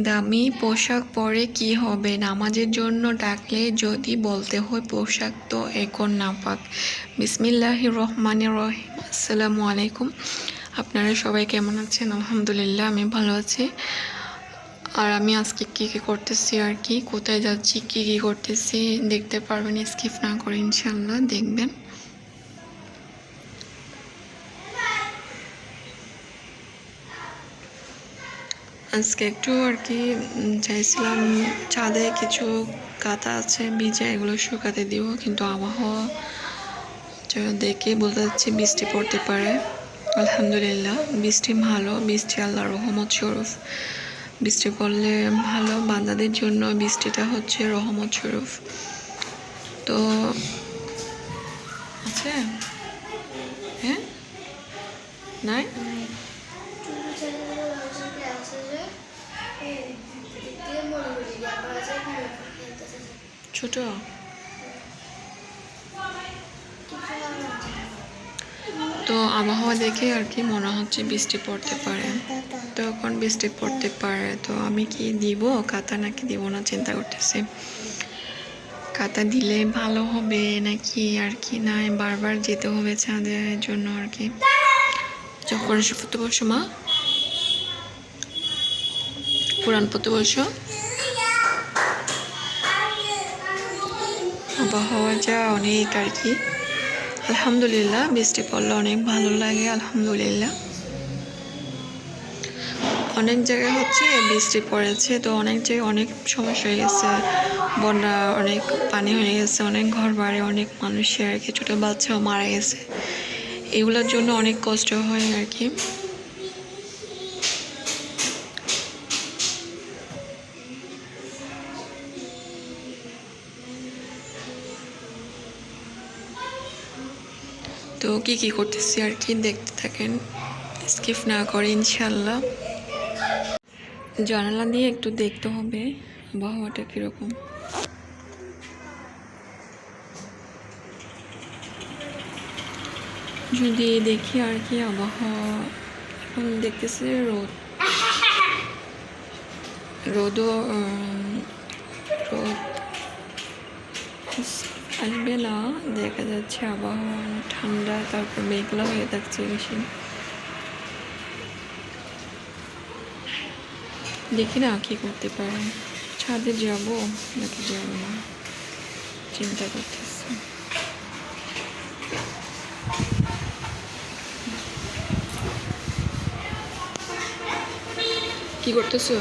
দামি পোশাক পরে কি হবে? নামাজের জন্য ডাকলে যদি বলতে হয় পোশাক তো এখন নাপাক। বিসমিল্লাহির রহমানির রহিম। আসসালামু আলাইকুম। আপনারা সবাই কেমন আছেন? আলহামদুলিল্লাহ আমি ভালো আছি। আর আমি আজকে কী কী করতেছি আর কি কোথায় যাচ্ছি কী কী করতেছি দেখতে পারবেন, স্কিপ না করে ইনশাল্লাহ দেখবেন। আজকে একটু আর কি চাইছিলাম ছাদে কিছু কাঁথা আছে ভিজে, এগুলো শুকাতে দিব, কিন্তু আবহাওয়া দেখে বোঝা যাচ্ছে বৃষ্টি পড়তে পারে। আলহামদুলিল্লাহ বৃষ্টি ভালো, বৃষ্টি আল্লাহর রহমত স্বরূপ। বৃষ্টি পড়লে ভালো, বান্দাদের জন্য বৃষ্টিটা হচ্ছে রহমত স্বরূপ। তো আছে হ্যাঁ নাই ছোট তো আবহাওয়া দেখে আর কি মনে হচ্ছে বৃষ্টি পড়তে পারে, তখন বৃষ্টি পড়তে পারে। তো আমি কি দিব কাঁথা নাকি দিব না চিন্তা করতেছি। কাঁথা দিলে ভালো হবে নাকি আর কি নাই, বারবার যেতে হবে ছাদের জন্য আর কি। যখন পড়তে বসো মা, কোরআন পড়তে বসো। আবহাওয়া যা অনেক আর কি। আলহামদুলিল্লাহ বৃষ্টি পড়লে অনেক ভালো লাগে আলহামদুলিল্লাহ। অনেক জায়গায় হচ্ছে বৃষ্টি পড়েছে, তো অনেক জায়গায় অনেক সমস্যা হয়ে গেছে, বন্যা অনেক পানি হয়ে গেছে, অনেক ঘর বাড়ি, অনেক মানুষের আর কি ছোটো বাচ্চাও মারা গেছে। এগুলোর জন্য অনেক কষ্ট হয় আর কি। তো কি কি করতেছি আর কি দেখতে থাকেন, স্কিপ না করে ইনশাল্লাহ। জানালা দিয়ে একটু দেখতে হবে আবহাওয়াটা কীরকম। যদি দেখি আর কি আবহাওয়া এখন দেখতেছি রোদ আসবে না দেখা যাচ্ছে, আবহাওয়া ঠান্ডা, তারপর মেঘলা হয়ে থাকছে বেশি। দেখি না কি করতে পারে, ছাদে যাব নাকি যাব না চিন্তা করতেছি। কি করতেছো?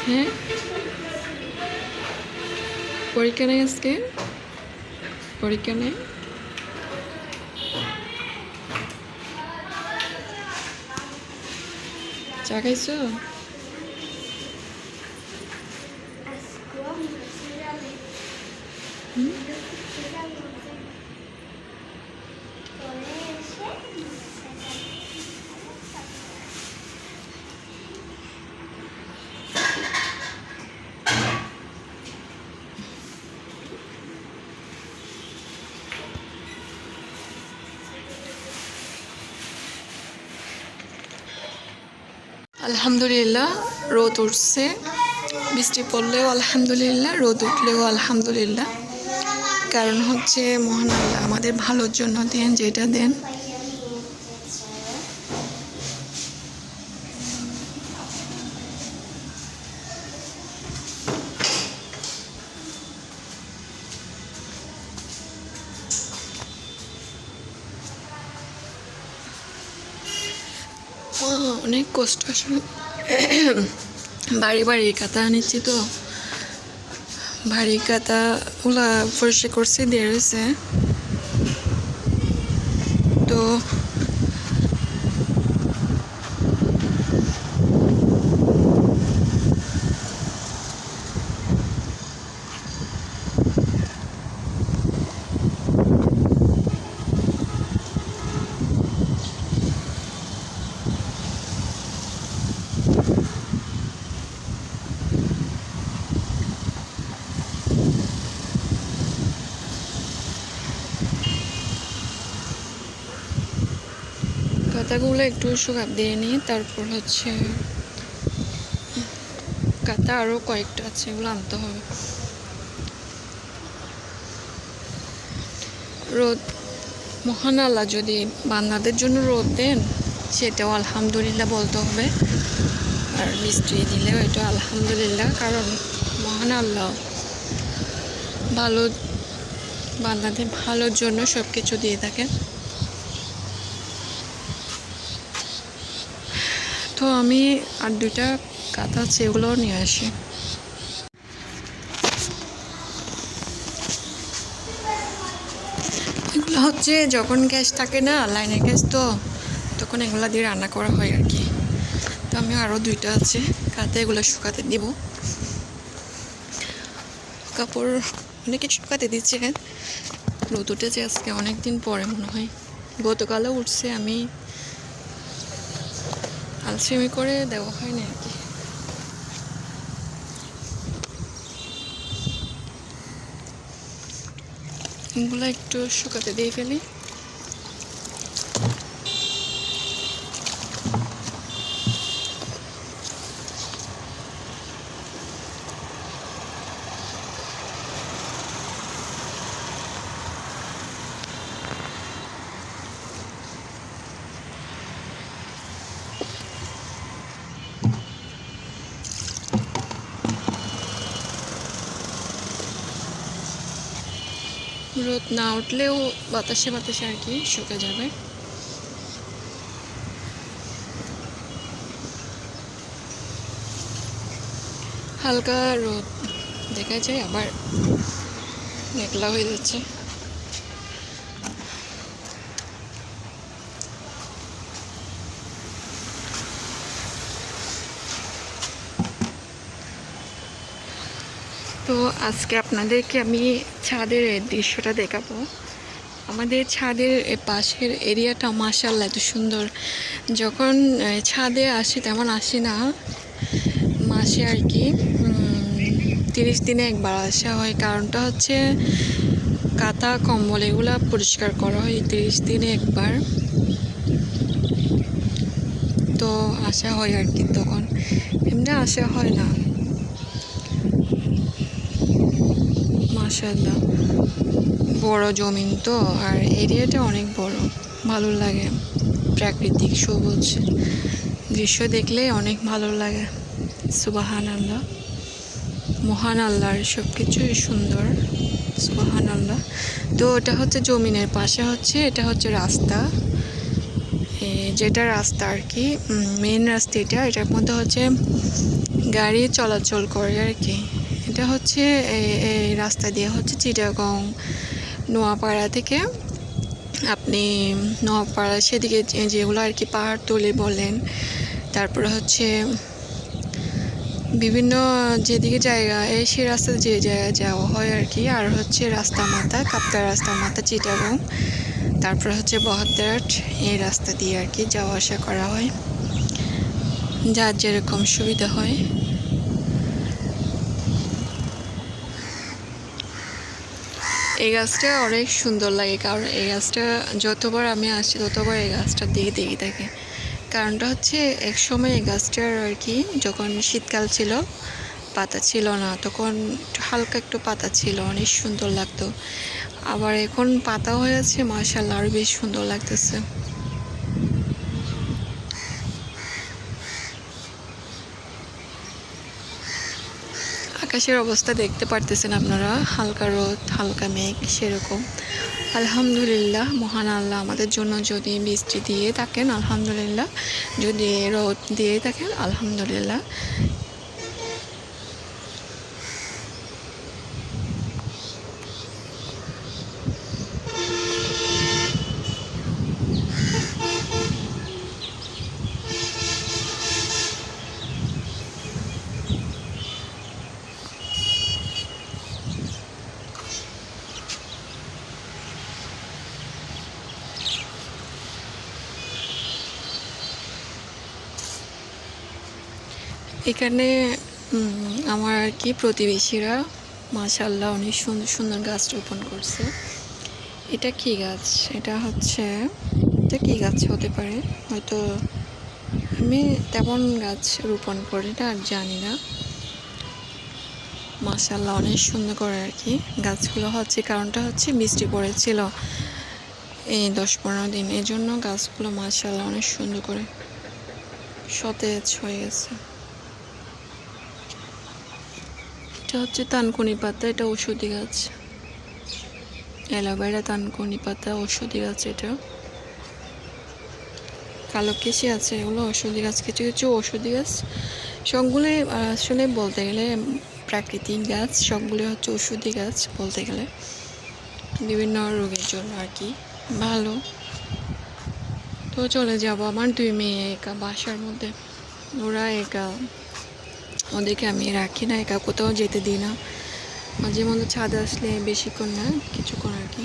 হ্যাঁ পরীক্ষা নেই আজকে? পরীক্ষা নেই? চা খাইছো? আলহামদুলিল্লাহ রোদ উঠছে, বৃষ্টি পড়লেও আলহামদুলিল্লাহ, রোদ উঠলেও আলহামদুলিল্লাহ। কারণ হচ্ছে মহান আল্লাহ আমাদের ভালোর জন্য দেন, যেটা দেন অনেক কষ্ট আসলে। বাড়ি বাড়ি কাঁথা আনিচ্ছি, তো ভারী কাঁথাগুলা পরিষ্কার করছি দিয়ে রয়েছে। তো পাতাগুলো একটু শুকাতে দিয়ে নিই, তারপর হচ্ছে কাতা আরও কয়েকটা আছে, এগুলো আনতে হবে। রোদ, মহান আল্লাহ যদি বান্দাদের জন্য রোদ দেন সেটাও আলহামদুলিল্লাহ বলতে হবে, আর বৃষ্টি দিলেও এটা আলহামদুলিল্লাহ, কারণ মহান আল্লাহ ভালো বান্দাদের ভালোর জন্য সব কিছু দিয়ে থাকেন। তো আমি আর 2টা কাঁথা আছে, এগুলোও নিয়ে আসি। এগুলো হচ্ছে যখন গ্যাস থাকে না, লাইনের গ্যাস, তো তখন এগুলো দিয়ে রান্না করা হয় আর কি। তো আমি আরও 2টা আছে কাঁথা, এগুলো শুকাতে দিব। কাপড় অনেকে শুকাতে দিচ্ছে, রোদ উঠেছে আজকে অনেক দিন পরে মনে হয়, গতকালও উঠছে, আমি আলসেমি করে দেওয়া হয়নি আর কি। এগুলো একটু শুকাতে দিয়ে ফেলি। রোদ না উঠলেও বাতাসে বাতাসে আর কি শুকে যাবে। হালকা রোদ দেখা যায়, আবার মেঘলা হয়ে যাচ্ছে। তো আজকে আপনাদেরকে আমি ছাদের দৃশ্যটা দেখাবো। আমাদের ছাদের পাশের এরিয়াটা মাশাআল্লাহ এত সুন্দর। যখন ছাদে আসি তেমন আসি না, মাসে আর কি 30 দিনে একবার আসা হয়। কারণটা হচ্ছে কাঁথা কম্বল এগুলো পরিষ্কার করা হয় 30 দিনে একবার, তো আসা হয় আর কি। তখন এমনি আসা হয় না। মাশাআল্লাহ বড় জমিন তো, আর এরিয়াটা অনেক বড়, ভালো লাগে। প্রাকৃতিক সবুজ দৃশ্য দেখলে অনেক ভালো লাগে। সুবহান আল্লাহ, মহান আল্লাহর সব কিছুই সুন্দর, সুবহান আল্লাহ। তো এটা হচ্ছে জমিনের পাশে হচ্ছে, এটা হচ্ছে রাস্তা, যেটা রাস্তা আর কি মেন রাস্তা। এটার মধ্যে হচ্ছে গাড়ি চলাচল করে আর কি। এটা হচ্ছে এই রাস্তা দিয়ে হচ্ছে চিটাগং নোয়াপাড়া থেকে আপনি নোয়াপাড়া সেদিকে যেগুলো আর কি পাহাড়তলি বলেন, তারপরে হচ্ছে বিভিন্ন যেদিকে জায়গা সে রাস্তা যে জায়গায় যাওয়া হয় আর কি। আর হচ্ছে রাস্তা মাথা, কাপ্তাই রাস্তা মাথা চিটাগং, তারপরে হচ্ছে বহদ্দারহাট, এই রাস্তা দিয়ে আর কি যাওয়া আসা করা হয়, যার যেরকম সুবিধা হয়। এই গাছটা অনেক সুন্দর লাগে, কারণ এই গাছটা যতবার আমি আসি ততবার এই গাছটার দিকে দেখে থাকি। কারণটা হচ্ছে এক সময় এই গাছটার আর কি যখন শীতকাল ছিল পাতা ছিল না, তখন হালকা একটু পাতা ছিল, অনেক সুন্দর লাগতো। আবার এখন পাতা হয়েছে মাশাআল্লাহ, আরও বেশ সুন্দর লাগতেছে। আকাশের অবস্থা দেখতে পারতেছেন আপনারা, হালকা রোদ হালকা মেঘ সেরকম। আলহামদুলিল্লাহ, মহান আল্লাহ আমাদের জন্য যদি বৃষ্টি দিয়ে থাকেন আলহামদুলিল্লাহ, যদি রোদ দিয়ে থাকেন আলহামদুলিল্লাহ। এখানে আমার আর কি প্রতিবেশীরা মাশাআল্লাহ অনেক সুন্দর সুন্দর গাছ রোপণ করছে। এটা কি গাছ? এটা কি গাছ হতে পারে, হয়তো আমি তেমন গাছ রোপণ করি না আর জানি না। মাশাআল্লাহ অনেক সুন্দর করে আর কি গাছগুলো হচ্ছে, কারণটা হচ্ছে বৃষ্টি পড়েছিল এই 10-15 দিন, এই জন্য গাছগুলো মাশাআল্লাহ অনেক সুন্দর করে সতেজ হয়ে গেছে। এটা হচ্ছে তানকুনি পাতা, এটা ঔষধি গাছ। অ্যালোভেরা, তানকুনি পাতা ঔষধি গাছ। এটা কালো কেশি আছে, এগুলো ঔষধি গাছ। কিছু কিছু ঔষধি গাছ, সবগুলোই আসলে বলতে গেলে প্রাকৃতিক গাছ, সবগুলো হচ্ছে ঔষধি গাছ বলতে গেলে, বিভিন্ন রোগের জন্য আর কি ভালো। তো চলে যাব, আমার 2 মেয়ে একা বাসার মধ্যে, ওরা একা, ওদেরকে আমি রাখি না, একা কোথাও যেতে দিই না। মাঝে মধ্যে ছাদে আসলে, বেশিক্ষণ না, কিছুক্ষণ আর কি।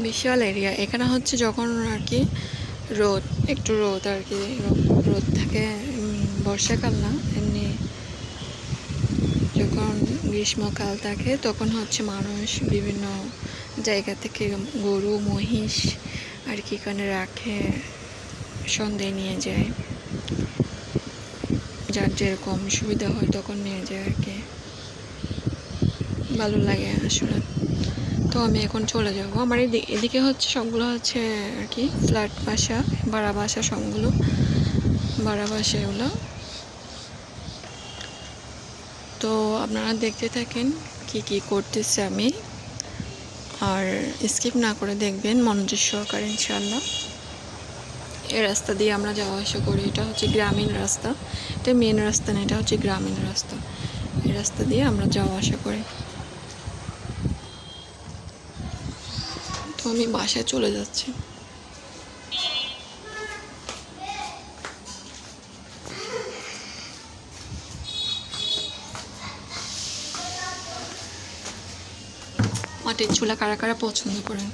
বিশাল এরিয়া এখানে হচ্ছে, যখন আর কি রোদ, একটু রোদ আর কি, রোদ থাকে, বর্ষাকাল না এমনি, যখন গ্রীষ্মকাল থাকে তখন হচ্ছে মানুষ বিভিন্ন জায়গা থেকে গরু মহিষ আর কি এখানে রাখে, সন্ধে নিয়ে যায়, যার যেরকম সুবিধা হয় তখন নিয়ে যায় আর কি, ভালো লাগে আসলে। তো আমি এখন চলে যাব, আমার এদিকে হচ্ছে সবগুলো হচ্ছে আর কি ফ্ল্যাট বাসা, ভাড়া বাসা, সবগুলো ভাড়া বাসা এগুলো। তো আপনারা দেখতে থাকেন কি কি করতেছে আমি, আর স্কিপ না করে দেখবেন মনোযোগ সহকারে ইনশাআল্লাহ। এই রাস্তা দিয়ে আমরা যাওয়া আসা করি, এটা হচ্ছে গ্রামীণ রাস্তা, এটা মেন রাস্তা না, এটা হচ্ছে গ্রামীণ রাস্তা, এই রাস্তা দিয়ে আমরা যাওয়া আসা করি। তো আমি বাসায় চলে যাচ্ছি। মাটির চুলা কারা কারা পছন্দ করেন?